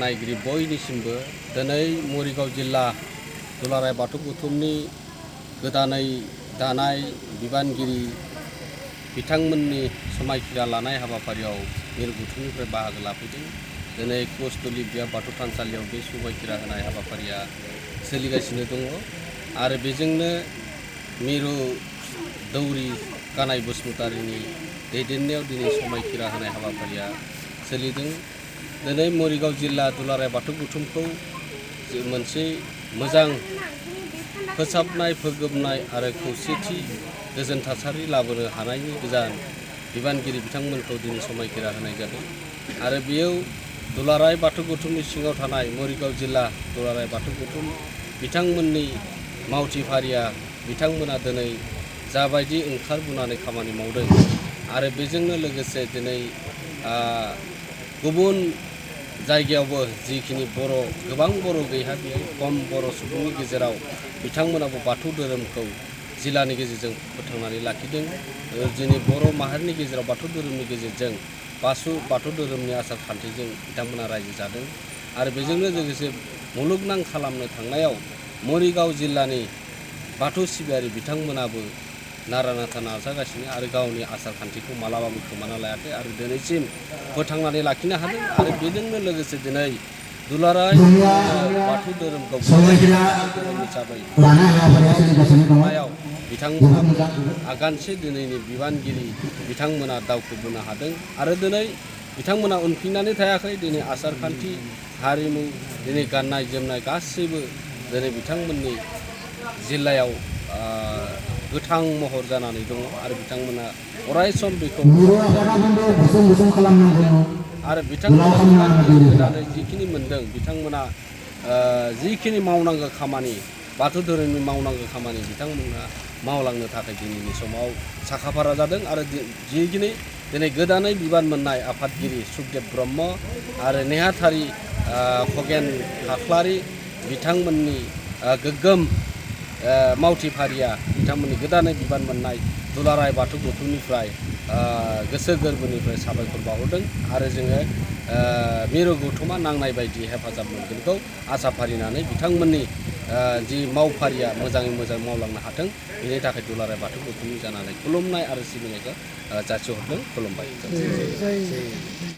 नायगिरि बयनिसिमबो दिनै मरिगाव जिल्ला दुलाराय बाथौ गौथुमनि गोदानै दानाय बिबानगिरि बिथांमोननि समायखिरा लानाय हाबाफारियाव मिरु गौथुमनिफ्राय बाहागो लाफैदों। दिनै कुसतुलि बिया बाथौ थानसालियाव बे समायखिरा होनाय हाबाफारिया सोलिगासिनो दङ आरो बेजोंनो मिरु दौरि कानाइ बसुमतारीनि दैदेननायाव दिनै समायखिरा होनाय हाबाफारिया सोलिदों। दिनै मरिगाव जिल्ला दुलाराय बाथौ गौथुमखौ मोनसे मोजां फोसाबनाय फोगोबनाय आरो खौसेथि गोजोन थासारि लाबोनो हानायनि गोजान बिबानगिरि बिथांमोनखौ दिनै समायखिरा होनाय जादों आरो बेयाव दुलाराय बाथौ गौथुमनि सिङाव थानाय मरिगाव जिल्ला दुलाराय बाथौ गौथुम बिथांमोननि मावथि फारिया बिथांमोना दिनै जाबायदि ओंखारबोनानै खामानि मावदों आरो बेजोंनो लोगोसे दिनै गुबुन जायगायावबो जिखिनि गोबां बर' गैया बेयाव खम बर' सुबुंनि गेजेराव बिथांमोनाबो बाथौ धोरोमखौ जिल्लानि गेजेरजों फोथांनानै लाखिदों। जोंनि बर' माहारिनि गेजेराव बाथौ धोरोमनि गेजेरजों बाथौ धोरोमनि आसार खान्थिजों बिथांमोना रायजो जादों आरो बेजोंनो लोगोसे मुलुगनां खालामनो थांनायाव मरिगाव जिल्लानि बाथौ सिबियारि बिथांमोनाबो नारा नाथा नाजागासिनो आरो गावनि आसार खान्थिखौ मालाबाबो खोमाना लायाखै आरो दिनैसिम फोथांनानै लाखिनो हादों आरो बेजोंनो लोगोसे दिनै दुलाराय बाथौ धोरोमखौ धोरोम हिसाबै खुंनायाव बिथांमोनाबो आगानसे दिनैनि बिबानगिरि बिथांमोना दावखोबोनो हादों आरो दिनै बिथांमोना उनफिननानै थायाखै। दिनै आसार खान्थि हारिमु दिनै गाननाय जोमनाय गासैबो दिनै बिथांमोननि जिल्लायाव गोथां महर जानानै दङ आरो बिथांमोना अरायसम बेखौ आरो बिथांमोना गोदानै जिखिनि मोनदों बिथांमोना जिखिनि मावनांगौ खामानि बाथौ धोरोमनि मावनांगौ खामानि बिथांमोना मावलांनो थाखाय दिनैनि समाव साखाफारा जादों आरो जिखिनि दिनै गोदानै बिबान मोननाय आफादगिरि सुखदेब ब्रह्म आरो नेहाथारि खगेन खाख्लारि बिथांमोननि गोग्गोम मावथि फारिया बिथांमोननि गोदानै बिबान मोननाय दुलाराय बाथौ गौथुमनिफ्राय गोसो गोरबोनिफ्राय साबायखर बावहरदों आरो जोङो मिरु गौथुमा नांनाय बायदि हेफाजाब मोनगोनखौ आसा फारिनानै बिथांमोननि जि मावफारिया मोजाङै मोजां मावलांनो हाथों बेनि थाखाय दुलाराय बाथौ गौथुमनि जानानै खुलुमनाय आरो सिबिनायखौ जासिहरदों। खुलुमबाय।